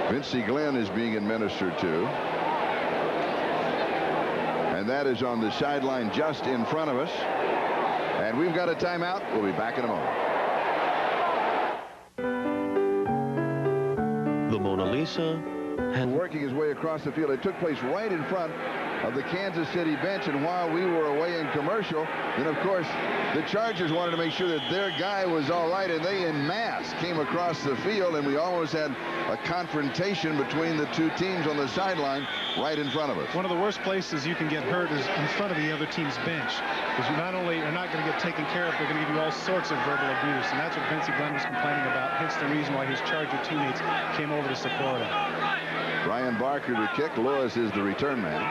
Vincey Glenn is being administered to. And that is on the sideline just in front of us. And we've got a timeout. We'll be back in a moment. The Mona Lisa and working his way across the field. It took place right in front of the Kansas City bench, and while we were away in commercial, then of course the Chargers wanted to make sure that their guy was all right, and they en masse came across the field, and we almost had a confrontation between the two teams on the sideline right in front of us. One of the worst places you can get hurt is in front of the other team's bench, because you not only are not going to get taken care of, they're going to give you all sorts of verbal abuse, and that's what Vincey Glenn was complaining about, hence the reason why his Charger teammates came over to support him. Brian Barker to kick. Lewis is the return man.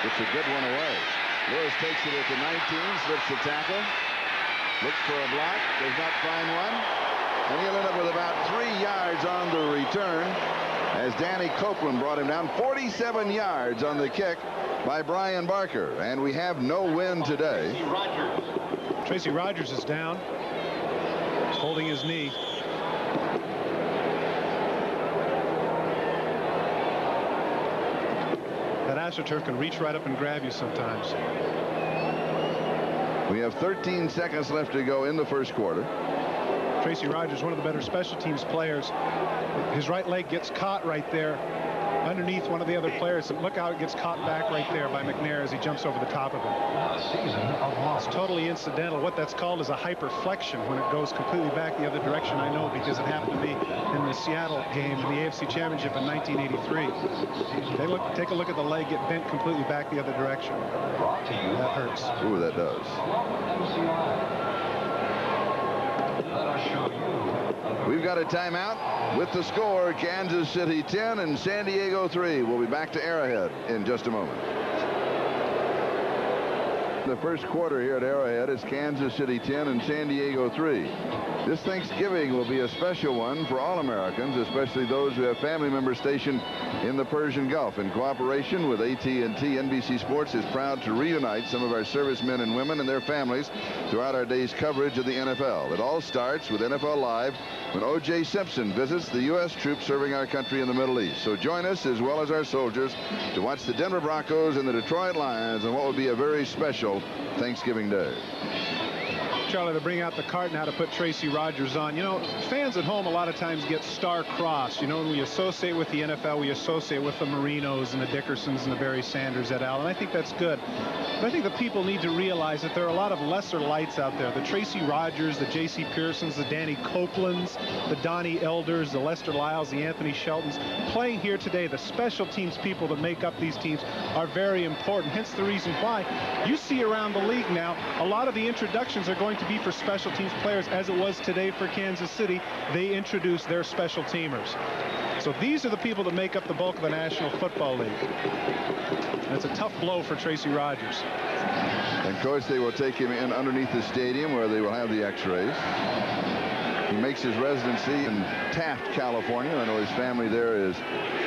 It's a good one away. Lewis takes it at the 19, slips the tackle, looks for a block, does not find one, and he'll end up with about 3 yards on the return as Danny Copeland brought him down. 47 yards on the kick by Brian Barker, and we have no win today. Tracy Rogers is down. He's holding his knee. That AstroTurf can reach right up and grab you sometimes. We have 13 seconds left to go in the first quarter. Tracy Rogers, one of the better special teams players. His right leg gets caught right there underneath one of the other players. And look how it gets caught back right there by McNair as he jumps over the top of him. It's totally incidental. What that's called is a hyperflexion when it goes completely back the other direction. I know because it happened to me in the Seattle game in the AFC Championship in 1983. Take a look at the leg get bent completely back the other direction. That hurts. Ooh, that does. We've got a timeout with the score, Kansas City 10 and San Diego 3. We'll be back to Arrowhead in just a moment. The first quarter here at Arrowhead is Kansas City 10 and San Diego 3. This Thanksgiving will be a special one for all Americans, especially those who have family members stationed in the Persian Gulf. In cooperation with AT&T, NBC Sports is proud to reunite some of our servicemen and women and their families throughout our day's coverage of the NFL. It all starts with NFL Live when O.J. Simpson visits the U.S. troops serving our country in the Middle East. So join us, as well as our soldiers, to watch the Denver Broncos and the Detroit Lions on what will be a very special Thanksgiving Day. Charlie, to bring out the cart now to put Tracy Rogers on. You know, fans at home a lot of times get star-crossed. You know, when we associate with the NFL, we associate with the Marinos and the Dickersons and the Barry Sanders et al., and I think that's good. But I think the people need to realize that there are a lot of lesser lights out there. The Tracy Rogers, the J.C. Pearsons, the Danny Copelands, the Donnie Elders, the Lester Lyles, the Anthony Sheltons. Playing here today, the special teams people that make up these teams are very important. Hence the reason why you see around the league now, a lot of the introductions are going to be for special teams players, as it was today for Kansas City. They introduced their special teamers. So these are the people that make up the bulk of the National Football League. And it's a tough blow for Tracy Rogers. And of course they will take him in underneath the stadium where they will have the x-rays. He makes his residency in Taft, California. I know his family there is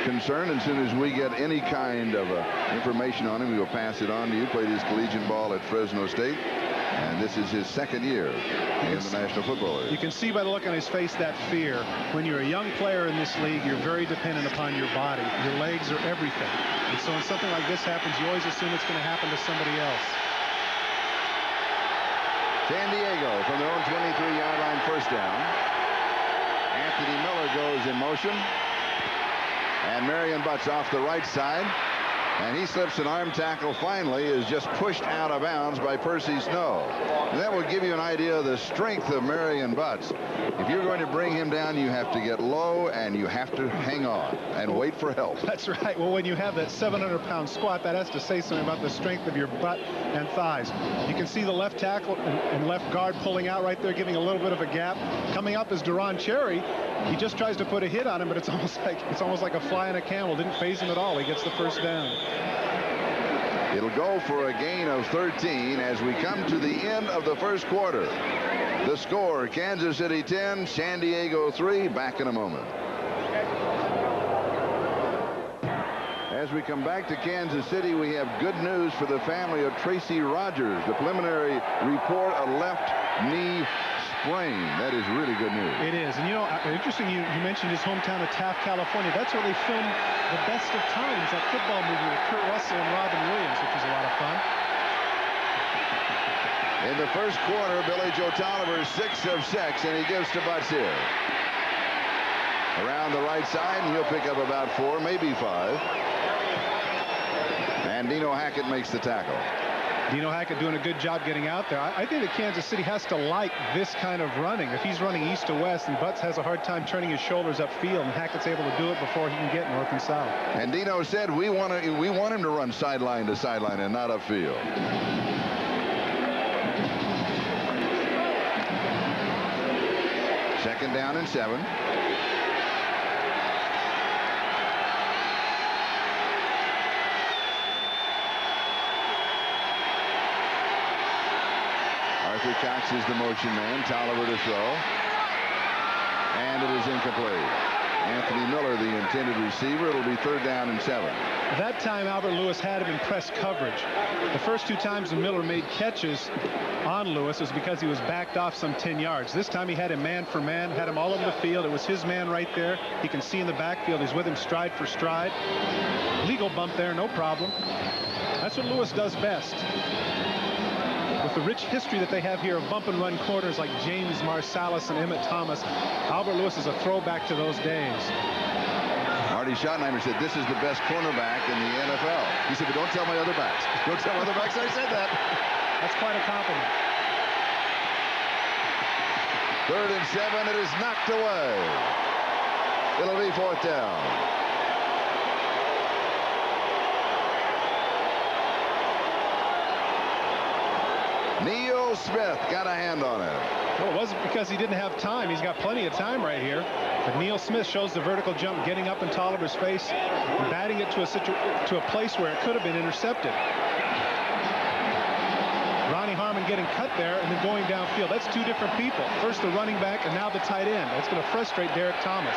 concerned. As soon as we get any kind of information on him, we will pass it on to you. Played his collegiate ball at Fresno State. And this is his second year in the National Football League. You can see by the look on his face that fear. When you're a young player in this league, you're very dependent upon your body. Your legs are everything. And so when something like this happens, you always assume it's going to happen to somebody else. San Diego from their own 23-yard line, first down. Anthony Miller goes in motion. And Marion Butts off the right side. And he slips an arm tackle, finally, is just pushed out of bounds by Percy Snow. And that will give you an idea of the strength of Marion Butts. If you're going to bring him down, you have to get low and you have to hang on and wait for help. That's right. Well, when you have that 700-pound squat, that has to say something about the strength of your butt and thighs. You can see the left tackle and left guard pulling out right there, giving a little bit of a gap. Coming up is Deron Cherry. He just tries to put a hit on him, but it's almost like a fly on a camel. Didn't phase him at all. He gets the first down. It'll go for a gain of 13 as we come to the end of the first quarter. The score, Kansas City 10, San Diego 3. Back in a moment. As we come back to Kansas City, we have good news for the family of Tracy Rogers. The preliminary report, a left knee sprain. That is really good news. It is. And, you know, interesting you mentioned his hometown of Taft, California. That's where they filmed The Best of Times, that football movie with Kurt Russell and Robin Williams, which was a lot of fun. In the first quarter, Billy Joe Tolliver 6 of 6, and he gives to Butts here. Around the right side, and he'll pick up about 4, maybe 5. And Dino Hackett makes the tackle. Dino Hackett doing a good job getting out there. I think that Kansas City has to like this kind of running. If he's running east to west, and Butts has a hard time turning his shoulders upfield, and Hackett's able to do it before he can get north and south. And Dino said, we want him to run sideline to sideline and not upfield. Second down and 7. Arthur Cox is the motion man. Tolliver to throw. And it is incomplete. Anthony Miller, the intended receiver. It'll be third down and 7. That time, Albert Lewis had him in press coverage. The first 2 times when Miller made catches on Lewis was because he was backed off some 10 yards. This time he had him man for man, had him all over the field. It was his man right there. He can see in the backfield. He's with him stride for stride. Legal bump there, no problem. That's what Lewis does best. With the rich history that they have here of bump and run corners like James Marsalis and Emmett Thomas, Albert Lewis is a throwback to those days. Marty Schottenheimer said this is the best cornerback in the NFL. He said, but don't tell my other backs. Don't tell other backs I said that. That's quite a compliment. Third and 7. It is knocked away. It'll be fourth down. Neil Smith got a hand on it. Well, it wasn't because he didn't have time. He's got plenty of time right here. But Neil Smith shows the vertical jump, getting up in Tolliver's face, and batting it to a place where it could have been intercepted. Ronnie Harmon getting cut there and then going downfield. That's 2 different people. First the running back and now the tight end. That's going to frustrate Derek Thomas.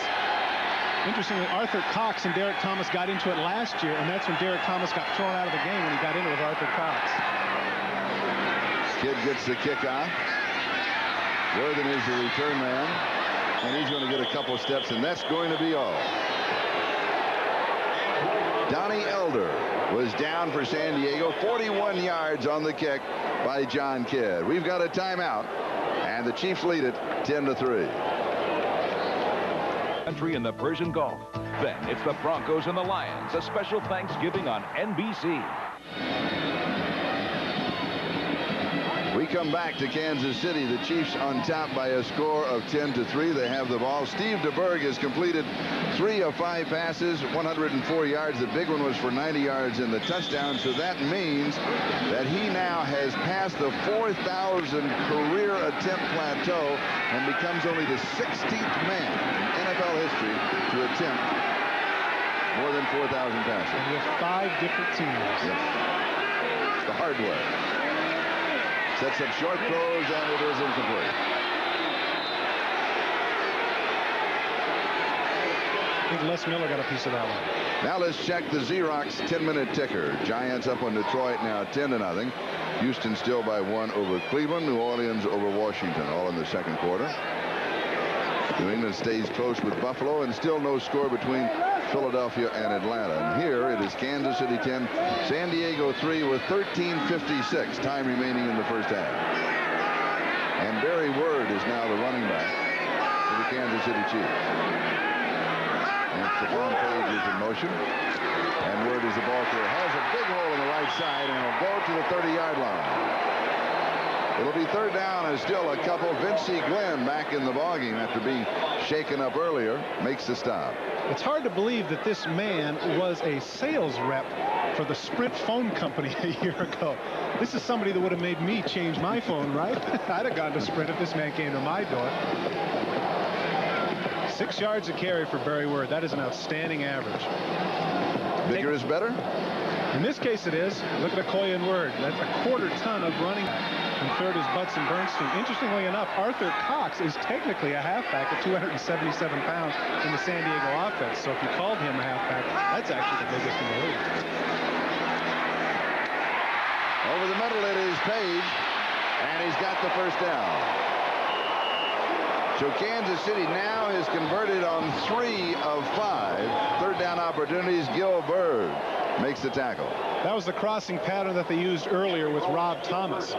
Interestingly, Arthur Cox and Derek Thomas got into it last year, and that's when Derek Thomas got thrown out of the game when he got into it with Arthur Cox. Kid gets the kickoff. Worthen is the return man, and he's going to get a couple of steps, and that's going to be all. Donnie Elder was down for San Diego. 41 yards on the kick by John Kidd. We've got a timeout, and the Chiefs lead it 10-3. Country in the Persian Gulf. Then it's the Broncos and the Lions. A special Thanksgiving on NBC. We come back to Kansas City. The Chiefs on top by a score of 10-3. They have the ball. Steve DeBerg has completed 3 of 5 passes, 104 yards. The big one was for 90 yards in the touchdown. So that means that he now has passed the 4,000 career attempt plateau and becomes only the 16th man in NFL history to attempt more than 4,000 passes. And with 5 different teams. Yes. It's the hard way. Sets up short throws, and it is incomplete. I think Les Miller got a piece of that one. Now let's check the Xerox 10-minute ticker. Giants up on Detroit now 10-0. Houston still by 1 over Cleveland. New Orleans over Washington, all in the second quarter. New England stays close with Buffalo, and still no score between Philadelphia and Atlanta. And here it is Kansas City 10, San Diego 3 with 13:56 time remaining in the first half. And Barry Word is now the running back for the Kansas City Chiefs. And Stephon Page is in motion. And Word is the ball carrier. Has a big hole in the right side, and will go to the 30-yard line. It'll be third down and still a couple. Vincey Glenn back in the ballgame after being shaken up earlier, makes the stop. It's hard to believe that this man was a sales rep for the Sprint phone company a year ago. This is somebody that would have made me change my phone, right? I'd have gone to Sprint if this man came to my door. 6 yards a carry for Barry Word. That is an outstanding average. Bigger is better? In this case it is. Look at Okoye and Word. That's a quarter ton of running. And third is Butts and Bernstein. Interestingly enough, Arthur Cox is technically a halfback at 277 pounds in the San Diego offense. So if you called him a halfback, that's actually the biggest in the league. Over the middle it is Page. And he's got the first down. So Kansas City now has converted on 3 of 5 third down opportunities. Gil Byrd makes the tackle. That was the crossing pattern that they used earlier with Rob Thomas.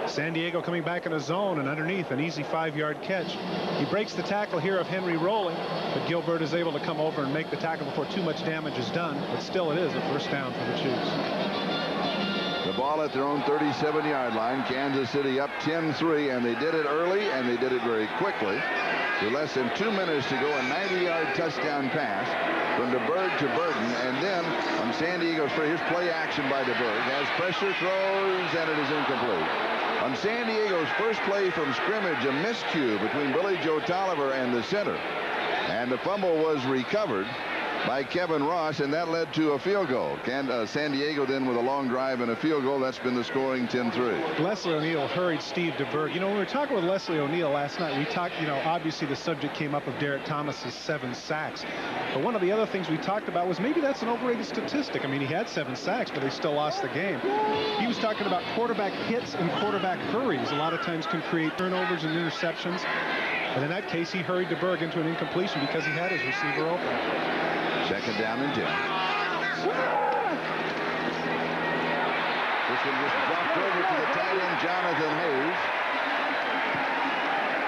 San Diego coming back in a zone, and underneath an easy 5-yard catch. He breaks the tackle here of Henry Rolling, but Gil Byrd is able to come over and make the tackle before too much damage is done. But still, it is a first down for the Chiefs. The ball at their own 37-yard line. Kansas City up 10-3, and they did it early, and they did it very quickly. With less than 2 minutes to go, a 90-yard touchdown pass from DeBerg to Burden, and then on San Diego's first, here's play action by DeBerg. Has pressure, throws, and it is incomplete. On San Diego's first play from scrimmage, a miscue between Billy Joe Tolliver and the center, and the fumble was recovered by Kevin Ross, and that led to a field goal. San Diego then with a long drive and a field goal. That's been the scoring 10-3. Leslie O'Neal hurried Steve DeBerg. You know, when we were talking with Leslie O'Neal last night, we talked, you know, obviously the subject came up of Derek Thomas's 7 sacks. But one of the other things we talked about was maybe that's an overrated statistic. I mean, he had 7 sacks, but they still lost the game. He was talking about quarterback hits and quarterback hurries. A lot of times can create turnovers and interceptions. And in that case, he hurried DeBerg into an incompletion because he had his receiver open. Second down and 10. This one just dropped over to the tight end, Jonathan Hayes.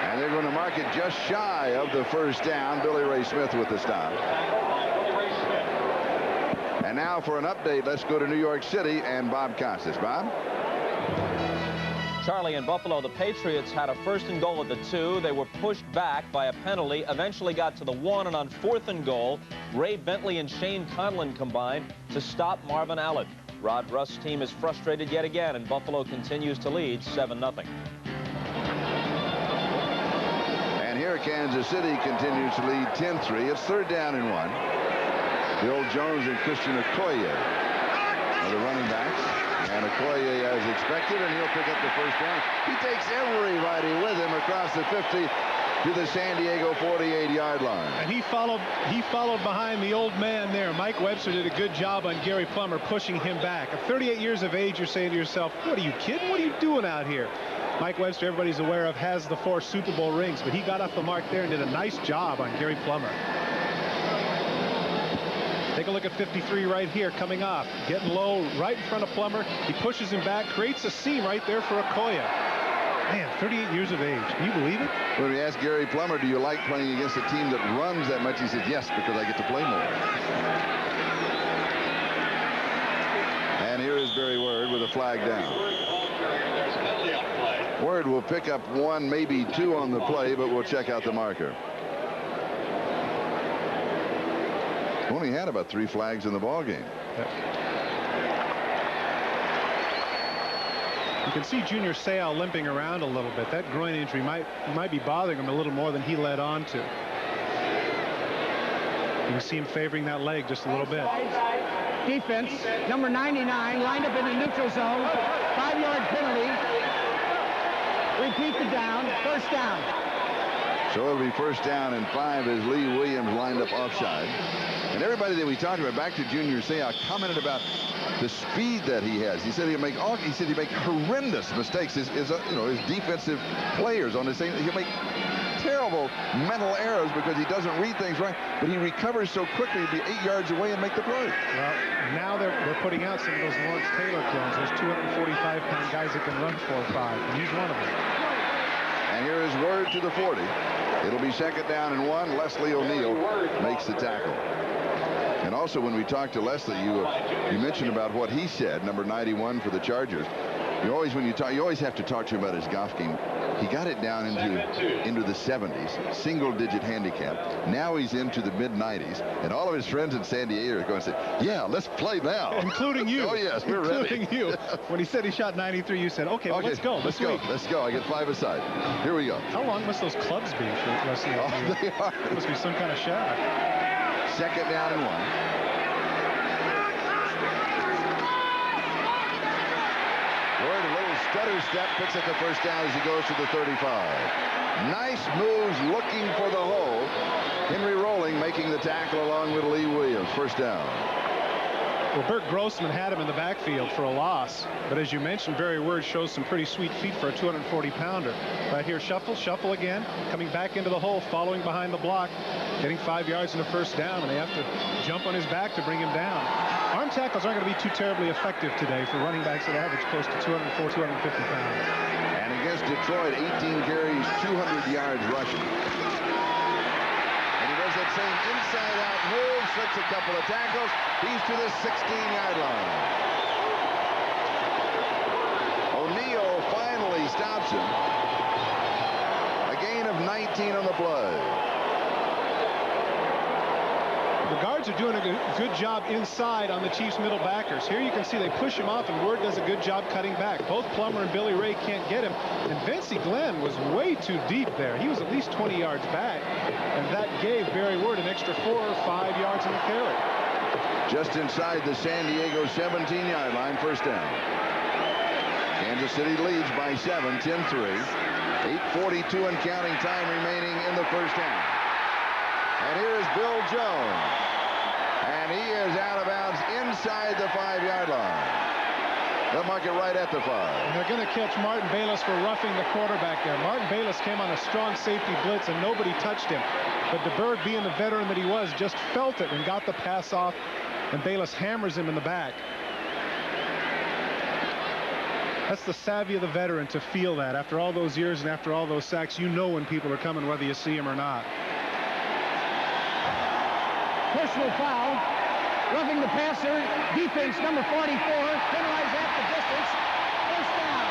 And they're going to mark it just shy of the first down. Billy Ray Smith with the stop. And now for an update, let's go to New York City and Bob Costas. Bob? Charlie, in Buffalo, the Patriots had a 1st and goal at the 2. They were pushed back by a penalty, eventually got to the 1, and on 4th and goal, Ray Bentley and Shane Conlon combined to stop Marvin Allen. Rod Rust's team is frustrated yet again, and Buffalo continues to lead 7-0. And here Kansas City continues to lead 10-3. It's 3rd down and 1. Bill Jones and Christian Okoye are the running backs. And Okoye as expected, and he'll pick up the first down. He takes everybody with him across the 50 to the San Diego 48-yard line. And he followed behind the old man there. Mike Webster did a good job on Gary Plummer pushing him back. At 38 years of age, you're saying to yourself, what are you kidding? What are you doing out here? Mike Webster, everybody's aware of, has the 4 Super Bowl rings, but he got off the mark there and did a nice job on Gary Plummer. Take a look at 53 right here, coming off, getting low right in front of Plummer. He pushes him back, creates a seam right there for Okoye. Man, 38 years of age. Can you believe it? When we asked Gary Plummer, do you like playing against a team that runs that much? He said, yes, because I get to play more. And here is Barry Word with a flag down. Word will pick up 1, maybe 2 on the play, but we'll check out the marker. Only had about 3 flags in the ball game. You can see Junior Seau limping around a little bit. That groin injury might be bothering him a little more than he led on to. You can see him favoring that leg just a little bit. Defense, number 99, lined up in the neutral zone. 5-yard penalty. Repeat the down. First down. So it'll be 1st down and 5 as Lee Williams lined up offside. And everybody that we talked about, back to Junior Seau, commented about the speed that he has. He said he'll make horrendous mistakes. His defensive players on the same, he'll make terrible mental errors because he doesn't read things right, but he recovers so quickly he'll be 8 yards away and make the play. Well, now they're putting out some of those Lawrence Taylor clones, those 245-pound guys that can run 4 or 5, and he's one of them. And here is Word to the 40. It'll be 2nd down and 1. Leslie O'Neal makes the tackle. And also, when we talked to Leslie, you mentioned about what he said, number 91 for the Chargers. You always have to talk to him about his golf game. He got it down into the 70s, single-digit handicap. Now he's into the mid-90s, and all of his friends in San Diego are going to say, "Yeah, let's play now." Including you. Oh yes, we're ready. Including you. When he said he shot 93, you said, "Okay, well, let's go. Let's go. I get 5 aside. Here we go. How long must those clubs be for Leslie? Oh, they are. It must be some kind of shot. 2nd down and 1. Word, a little stutter step, picks up the first down as he goes to the 35. Nice moves looking for the hole. Henry Rolling making the tackle along with Lee Williams. First down. Well, Bert Grossman had him in the backfield for a loss. But as you mentioned, Barry Word shows some pretty sweet feet for a 240-pounder. Right here, shuffle again, coming back into the hole, following behind the block, getting 5 yards and a first down, and they have to jump on his back to bring him down. Arm tackles aren't going to be too terribly effective today for running backs that average close to 240, 250 pounds. And against Detroit, 18 carries, 200 yards rushing. And he does that same inside-out move, slips a couple of tackles. He's to the 16-yard line. O'Neal finally stops him. A gain of 19 on the play. The guards are doing a good job inside on the Chiefs' middle backers. Here you can see they push him off, and Word does a good job cutting back. Both Plummer and Billy Ray can't get him, and Vincey Glenn was way too deep there. He was at least 20 yards back, and that gave Barry Word an extra 4 or 5 yards in the carry. Just inside the San Diego 17-yard line, first down. Kansas City leads by 7, 10-3. 8:42 and counting time remaining in the first half. And here's Bill Jones. And he is out of bounds inside the 5-yard line. They'll mark it right at the 5. And they're going to catch Martin Bayless for roughing the quarterback there. Martin Bayless came on a strong safety blitz, and nobody touched him. But DeBerg, being the veteran that he was, just felt it and got the pass off, and Bayless hammers him in the back. That's the savvy of the veteran, to feel that. After all those years and after all those sacks, you know when people are coming, whether you see them or not. Personal foul. Roughing the passer. Defense number 44. Penalized at the distance. First down.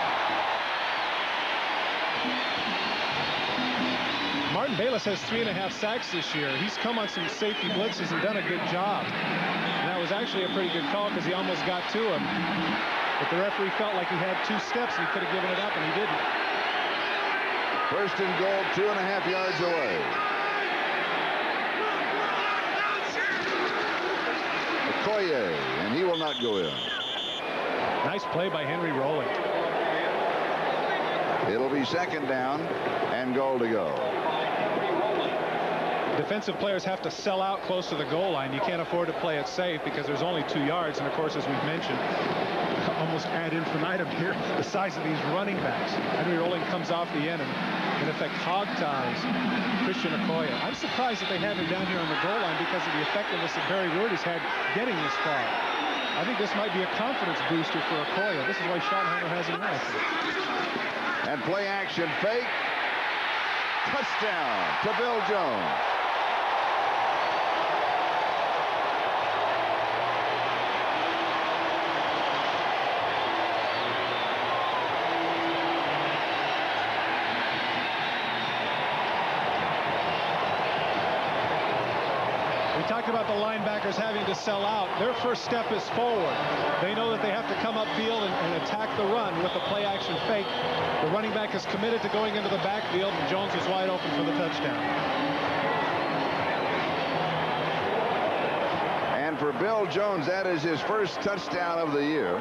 Martin Bayless has 3.5 sacks this year. He's come on some safety blitzes and done a good job. And that was actually a pretty good call because he almost got to him. But the referee felt like he had 2 steps and he could have given it up, and he didn't. First and goal, 2.5 yards away. Okoye, and he will not go in. Nice play by Henry Rowling. It'll be second down and goal to go. Defensive players have to sell out close to the goal line. You can't afford to play it safe because there's only 2 yards. And of course, as we've mentioned, almost ad infinitum here, the size of these running backs. Henry Rowling comes off the end and in effect hog ties Christian Okoye. I'm surprised that they have him down here on the goal line because of the effectiveness that Barry Word has had getting this far. I think this might be a confidence booster for Okoye. This is why Schottenheimer has him now. And play action fake. Touchdown to Bill Jones. We talked about the linebackers having to sell out. Their first step is forward. They know that they have to come upfield and attack the run with the play action fake. The running back is committed to going into the backfield, and Jones is wide open for the touchdown. And for Bill Jones, that is his first touchdown of the year.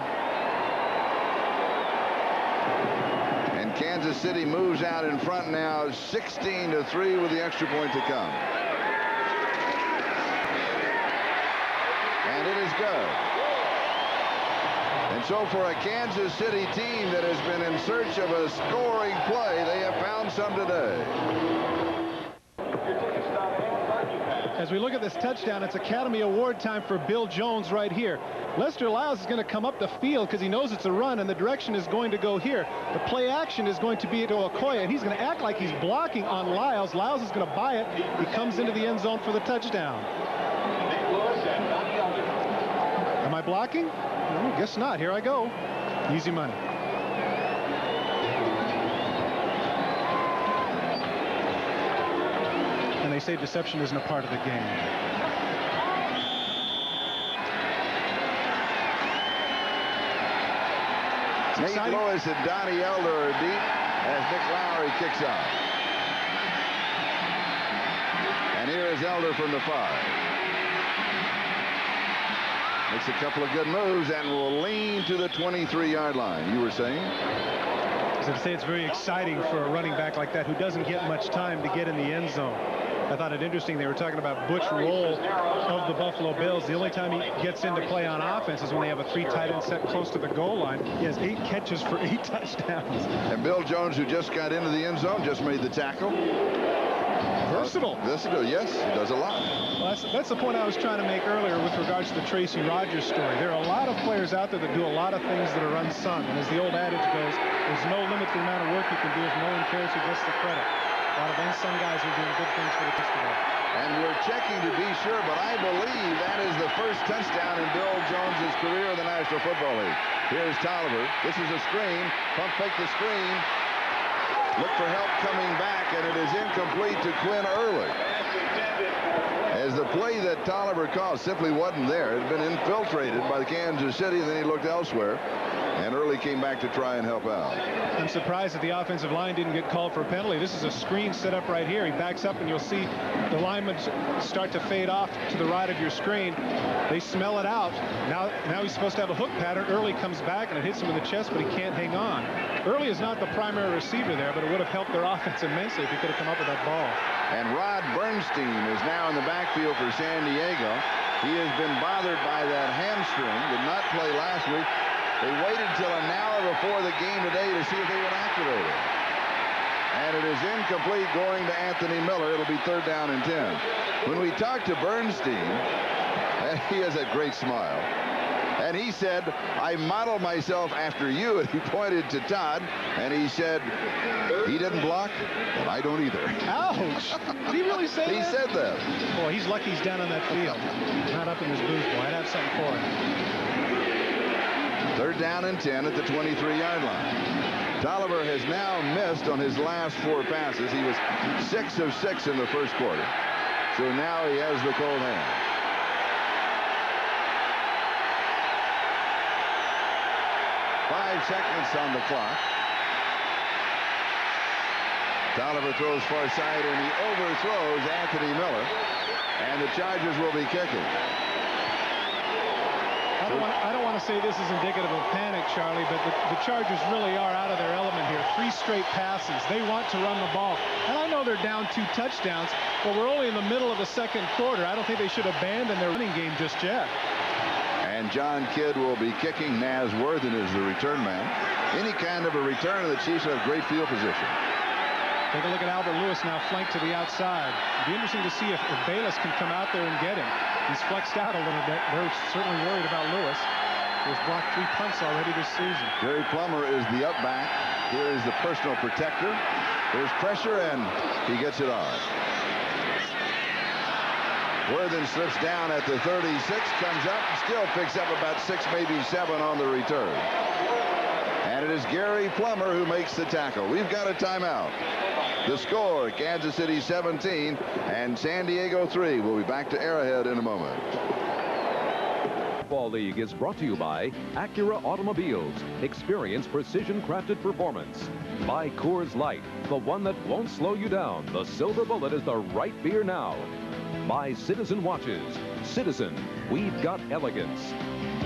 And Kansas City moves out in front now, 16-3 with the extra point to come. And it is good. And so for a Kansas City team that has been in search of a scoring play, they have found some today. As we look at this touchdown, it's Academy Award time for Bill Jones right here. Lester Lyles is going to come up the field because he knows it's a run, and the direction is going to go here. The play action is going to be to Okoye, and he's going to act like he's blocking on Lyles. Lyles is going to buy it. He comes into the end zone for the touchdown. Am I blocking? No, guess not. Here I go. Easy money. And they say deception isn't a part of the game. Nate Lewis and Donnie Elder are deep as Nick Lowry kicks off. And here is Elder from the 5. Makes a couple of good moves and will lean to the 23-yard line. You were saying? As I say, it's very exciting for a running back like that who doesn't get much time to get in the end zone. I thought it interesting. They were talking about Butch Roll of the Buffalo Bills. The only time he gets into play on offense is when they have a 3 tight end set close to the goal line. He has 8 catches for 8 touchdowns. And Bill Jones, who just got into the end zone, just made the tackle. Versatile. Versatile, yes. He does a lot. Well, that's the point I was trying to make earlier with regards to the Tracy Rogers story. There are a lot of players out there that do a lot of things that are unsung. And as the old adage goes, there's no limit to the amount of work you can do if no one cares who gets the credit. A lot of unsung guys are doing good things for the team today. And we're checking to be sure, but I believe that is the first touchdown in Bill Jones's career in the National Football League. Here's Tolliver. This is a screen. Pump fake the screen. Look for help coming back, and it is incomplete to Quinn Early. As the play that Tolliver called simply wasn't there. It had been infiltrated by the Kansas City, and then he looked elsewhere. And Early came back to try and help out. I'm surprised that the offensive line didn't get called for a penalty. This is a screen set up right here. He backs up, and you'll see the linemen start to fade off to the right of your screen. They smell it out. Now he's supposed to have a hook pattern. Early comes back, and it hits him in the chest, but he can't hang on. Early is not the primary receiver there, but it would have helped their offense immensely if he could have come up with that ball. And Rod Bernstein is now in the backfield for San Diego. He has been bothered by that hamstring. Did not play last week. They waited till an hour before the game today to see if they would activate it. And it is incomplete going to Anthony Miller. It'll be 3rd down and 10. When we talked to Bernstein, he has a great smile. And he said, I modeled myself after you. And he pointed to Todd, and he said, he didn't block, and I don't either. Ouch! Did he really say that? He said that. Boy, he's lucky he's down on that field. Not up in his booth, boy. I'd have something for him. 3rd down and 10 at the 23-yard line. Tolliver has now missed on his last 4 passes. He was 6 of 6 in the first quarter. So now he has the cold hand. Five seconds on the clock. Tolliver throws far side, and he overthrows Anthony Miller. And the Chargers will be kicking. I don't want to say this is indicative of panic, Charlie, but the Chargers really are out of their element here. 3 straight passes. They want to run the ball. And I know they're down 2 touchdowns, but we're only in the middle of the second quarter. I don't think they should abandon their running game just yet. And John Kidd will be kicking. Naz Worthen is the return man. Any kind of a return, the Chiefs have great field position. Take a look at Albert Lewis now flanked to the outside. It'd be interesting to see if Bayless can come out there and get him. He's flexed out a little bit. They're certainly worried about Lewis. He's blocked 3 punts already this season. Gary Plummer is the up back. Here is the personal protector. There's pressure, and he gets it off. Worthen slips down at the 36, comes up, still picks up about 6, maybe 7 on the return. And it is Gary Plummer who makes the tackle. We've got a timeout. The score, Kansas City 17 and San Diego 3. We'll be back to Arrowhead in a moment. Football League is brought to you by Acura Automobiles. Experience precision-crafted performance. By Coors Light, the one that won't slow you down. The Silver Bullet is the right beer now. By Citizen Watches. Citizen, we've got elegance.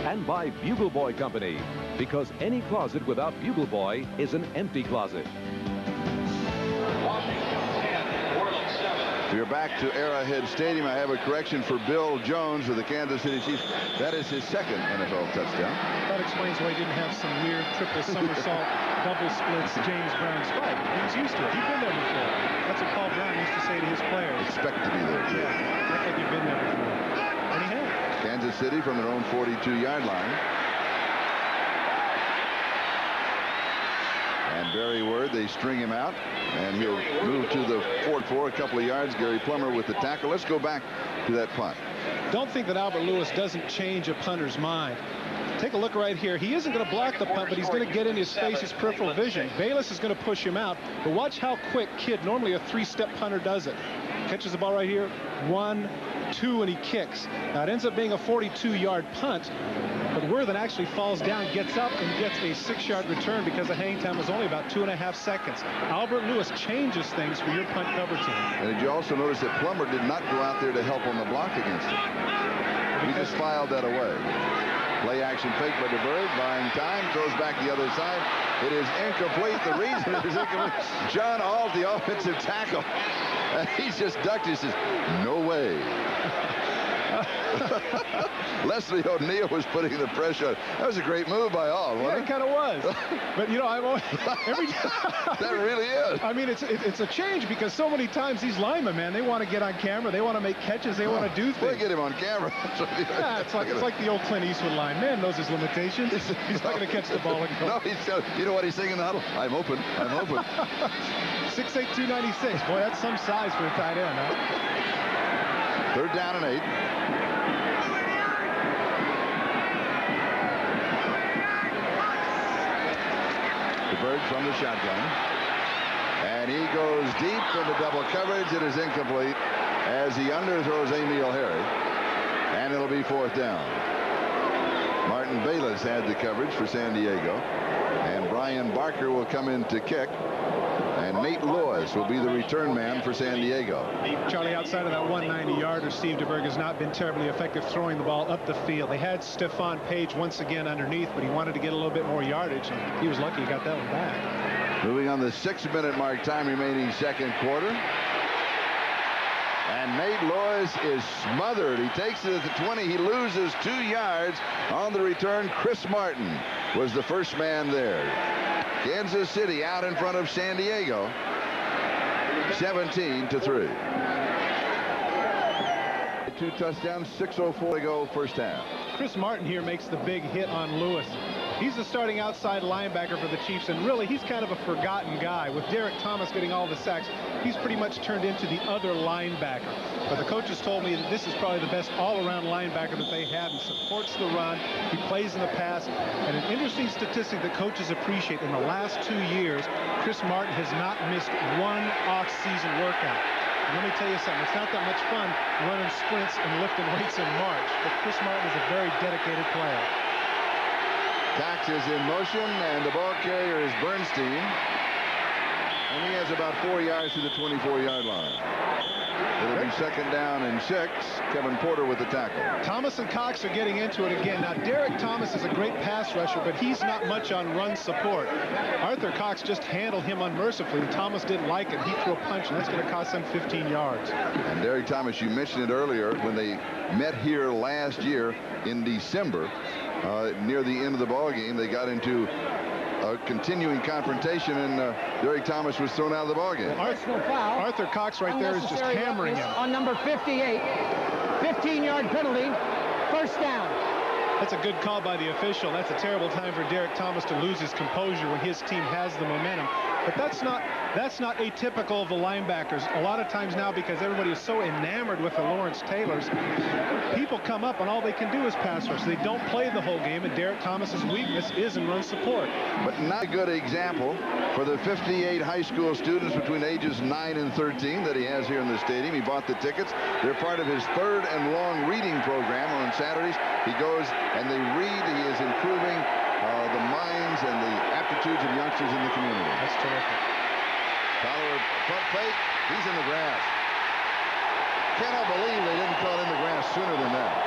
And by Bugle Boy Company, because any closet without Bugle Boy is an empty closet. We're back to Arrowhead Stadium. I have a correction for Bill Jones of the Kansas City Chiefs. That is his 2nd NFL touchdown. That explains why he didn't have some weird triple somersault, double splits, James Brown spike. He was used to it. He'd been there before. That's what Paul Brown used to say to his players. Expect to be there, too. Yeah, act like you've been there before. And he had. Kansas City from their own 42-yard line. And Barry Word, they string him out, and he'll move to the 4-4, a couple of yards. Gary Plummer with the tackle. Let's go back to that punt. Don't think that Albert Lewis doesn't change a punter's mind. Take a look right here. He isn't going to block the punt, but he's going to get in his face, his peripheral vision. Bayless is going to push him out, but watch how quick Kidd, normally a 3-step punter, does it. Catches the ball right here, 1, 2, and he kicks. Now it ends up being a 42-yard punt, but Worthen actually falls down, gets up, and gets a 6-yard return because the hang time was only about 2.5 seconds. Albert Lewis changes things for your punt cover team. And did you also notice that Plummer did not go out there to help on the block against him? He just filed that away. Play action fake by DeBerg, buying time, throws back the other side. It is incomplete. The reason it is incomplete, John Ault, the offensive tackle, he's just ducked. He says, no way. Leslie O'Neal was putting the pressure on. That was a great move by Ault, wasn't Yeah, it kind of was. But, you know, I'm always, every That really is. I mean, it's a change because so many times these linemen, man, they want to get on camera. They want to make catches. They want to do We'll things. get him on camera. Yeah, it's like the old Clint Eastwood line. Man knows his limitations. He's not going to catch the ball and go. No, you know what he's saying in the huddle? I'm open. I'm open. 6'8", 296. Boy, that's some size for a tight end, huh? 3rd down and 8. DeBerg from the shotgun. And he goes deep into double coverage. It is incomplete as he underthrows Emil Harry. And it'll be 4th down. Martin Bayless had the coverage for San Diego. And Brian Barker will come in to kick. And Nate Lewis will be the return man for San Diego. Charlie, outside of that 190-yarder, Steve DeBerg has not been terribly effective throwing the ball up the field. They had Stephon Page once again underneath, but he wanted to get a little bit more yardage, and he was lucky he got that one back. Moving on the 6-minute mark, time remaining 2nd quarter. And Nate Lewis is smothered. He takes it at the 20. He loses 2 yards on the return. Chris Martin was the first man there. Kansas City out in front of San Diego, 17-3. 2 touchdowns, 6:04 to go, first half. Chris Martin here makes the big hit on Lewis. He's the starting outside linebacker for the Chiefs, and really he's kind of a forgotten guy. With Derek Thomas getting all the sacks, he's pretty much turned into the other linebacker. But the coaches told me that this is probably the best all-around linebacker that they have. He supports the run, he plays in the pass, and an interesting statistic that coaches appreciate: in the last 2 years, Chris Martin has not missed one off-season workout. And let me tell you something, it's not that much fun running sprints and lifting weights in March, but Chris Martin is a very dedicated player. Cox is in motion, and the ball carrier is Bernstein. And he has about 4 yards to the 24-yard line. It'll be 2nd down and 6. Kevin Porter with the tackle. Thomas and Cox are getting into it again. Now, Derek Thomas is a great pass rusher, but he's not much on run support. Arthur Cox just handled him unmercifully, and Thomas didn't like it. He threw a punch, and that's going to cost them 15 yards. And Derek Thomas, you mentioned it earlier, when they met here last year in December, near the end of the ball game, they got into a continuing confrontation, and Derek Thomas was thrown out of the ball game. Arthur Cox right there is just hammering him. On number 58, 15-yard penalty, first down. That's a good call by the official. That's a terrible time for Derek Thomas to lose his composure when his team has the momentum. But that's not atypical of the linebackers. A lot of times now, because everybody is so enamored with the Lawrence Taylors, people come up and all they can do is pass rush. They don't play the whole game, and Derek Thomas's weakness is in run support. But not a good example for the 58 high school students between ages 9 and 13 that he has here in the stadium. He bought the tickets. They're part of his 3rd and long reading program on Saturdays. He goes and they read. He is improving the minds and the aptitudes of youngsters in the community. That's terrific. Fowler front fake. He's in the grass. Cannot believe they didn't call it in the grass sooner than that.